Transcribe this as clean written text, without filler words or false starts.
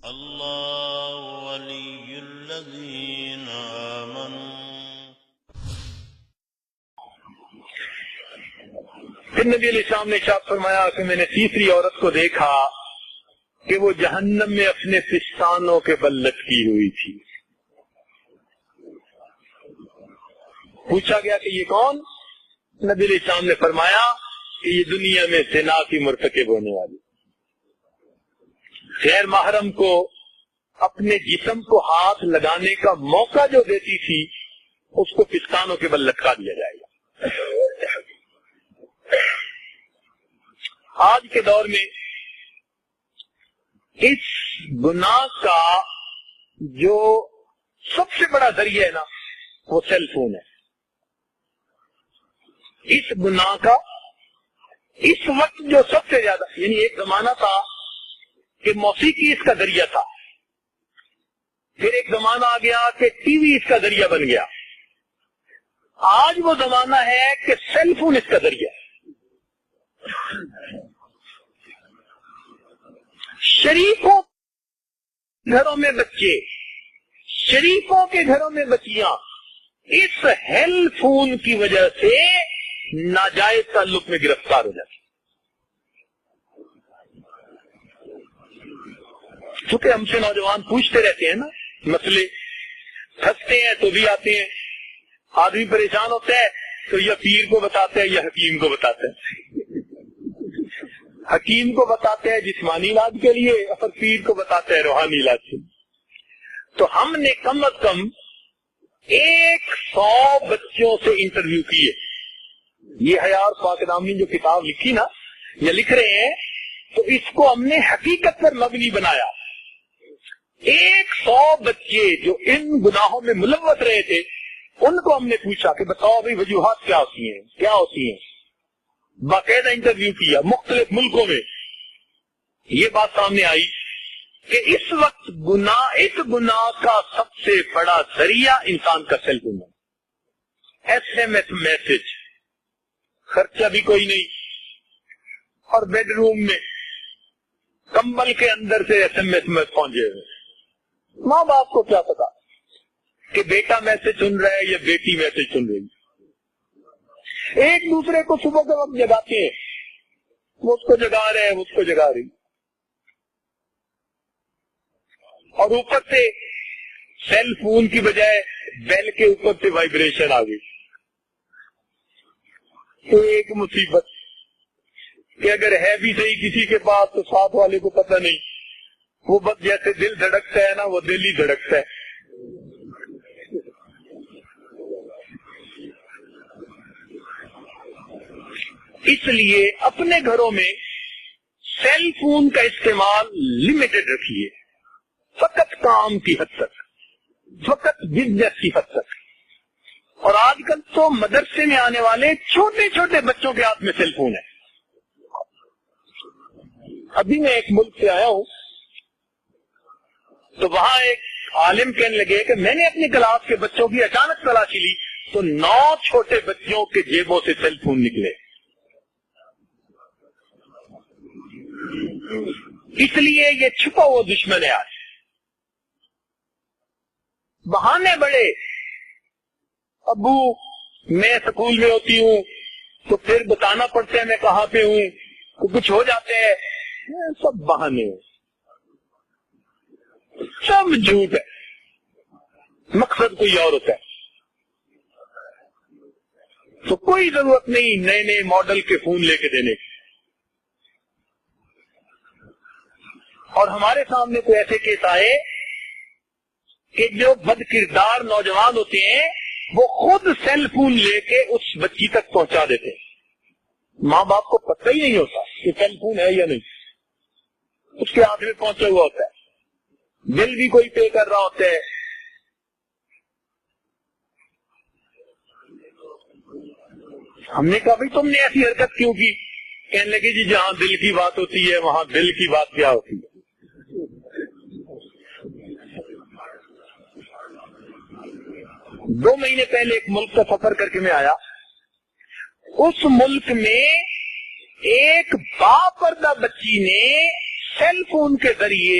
اللہ ولی الذین آمنوا. پھر نبی علیہ السلام نے ارشاد فرمایا کہ میں نے تیسری عورت کو دیکھا کہ وہ جہنم میں اپنے پستانوں کے بل لٹکی ہوئی تھی. پوچھا گیا کہ یہ کون؟ نبی علیہ السلام نے فرمایا کہ یہ دنیا میں زنا کی مرتکب ہونے والی، غیر محرم کو اپنے جسم کو ہاتھ لگانے کا موقع جو دیتی تھی اس کو پستانوں کے بل لٹکا دیا جائے گا. آج کے دور میں اس گناہ کا جو سب سے بڑا ذریعہ ہے نا وہ سیل فون ہے. اس گناہ کا اس وقت جو سب سے زیادہ، یعنی ایک زمانہ تھا کہ موسیقی اس کا ذریعہ تھا، پھر ایک زمانہ آ گیا کہ ٹی وی اس کا ذریعہ بن گیا، آج وہ زمانہ ہے کہ سیل فون اس کا ذریعہ ہے. شریفوں گھروں میں بچے، شریفوں کے گھروں میں بچیاں اس ہیل فون کی وجہ سے ناجائز تعلق میں گرفتار ہو جاتی. چونکہ ہم سے نوجوان پوچھتے رہتے ہیں نا، مسئلے پھنستے ہیں تو بھی آتے ہیں، آدمی پریشان ہوتا ہے تو یا پیر کو بتاتا ہے یا حکیم کو بتاتا ہے. حکیم کو بتاتے ہیں جسمانی علاج کے لیے اور پیر کو بتاتے ہیں روحانی علاج کے لیے. تو ہم نے کم از کم 100 بچوں سے انٹرویو کیے. یہ حیار پاک نام نے جو کتاب لکھی نا یا لکھ رہے ہیں تو اس کو ہم نے حقیقت پر مبنی بنایا. 100 بچے جو ان گناہوں میں ملوث رہے تھے ان کو ہم نے پوچھا کہ بتاؤ بھائی وجوہات کیا ہوتی ہیں. باقاعدہ انٹرویو کیا مختلف ملکوں میں. یہ بات سامنے آئی کہ اس وقت اس گناہ کا سب سے بڑا ذریعہ انسان کا سیل فون ہے. SMS میسج، خرچہ بھی کوئی نہیں، اور بیڈ روم میں کمبل کے اندر سے SMS میں پہنچے ہوئے. ماں باپ کو کیا پتا کہ بیٹا میسج سن رہا ہے یا بیٹی میسج سن رہی ہے. ایک دوسرے کو صبح کے وقت جگاتے ہیں، وہ اس کو جگا رہے ہیں، اس کو جگا رہی، اور اوپر سے سیل فون کی بجائے بیل کے اوپر سے وائبریشن آ گئی. تو ایک مصیبت کہ اگر ہے بھی صحیح کسی کے پاس تو ساتھ والے کو پتہ نہیں. وہ بس جیسے دل دھڑکتا ہے نا وہ دل ہی دھڑکتا ہے. اس لیے اپنے گھروں میں سیل فون کا استعمال لمیٹڈ رکھیے، فقط کام کی حد تک، فقط بزنس کی حد تک. اور آج کل تو مدرسے میں آنے والے چھوٹے چھوٹے بچوں کے ہاتھ میں سیل فون ہے. ابھی میں ایک ملک سے آیا ہوں تو وہاں ایک عالم کہنے لگے کہ میں نے اپنی کلاس کے بچوں کی اچانک تلاشی لی تو 9 چھوٹے بچوں کے جیبوں سے سیل فون نکلے. اس لیے یہ چھپا ہوا دشمن ہے. آج بہانے بڑے، ابو میں سکول میں ہوتی ہوں تو پھر بتانا پڑتا ہے میں کہاں پہ ہوں، تو کچھ ہو جاتے ہیں، سب بہانے ہیں، سب جھوٹ ہے، مقصد کوئی اور ہوتا ہے. تو کوئی ضرورت نہیں نئے نئے ماڈل کے فون لے کے دینے کی. اور ہمارے سامنے کوئی ایسے کیس آئے کہ جو بد کردار نوجوان ہوتے ہیں وہ خود سیل فون لے کے اس بچی تک پہنچا دیتے ہیں. ماں باپ کو پتہ ہی نہیں ہوتا کہ سیل فون ہے یا نہیں، اس کے ہاتھ میں پہنچا ہوا ہوتا ہے، بل بھی کوئی پے کر رہا ہوتا ہے. ہم نے کہا بھائی تم نے ایسی حرکت کیوں کی؟ کہنے لگے جی جہاں دل کی بات ہوتی ہے وہاں دل کی بات کیا ہوتی ہے. 2 مہینے پہلے ایک ملک کا سفر کر کے میں آیا. اس ملک میں ایک باپردہ بچی نے سیل فون کے ذریعے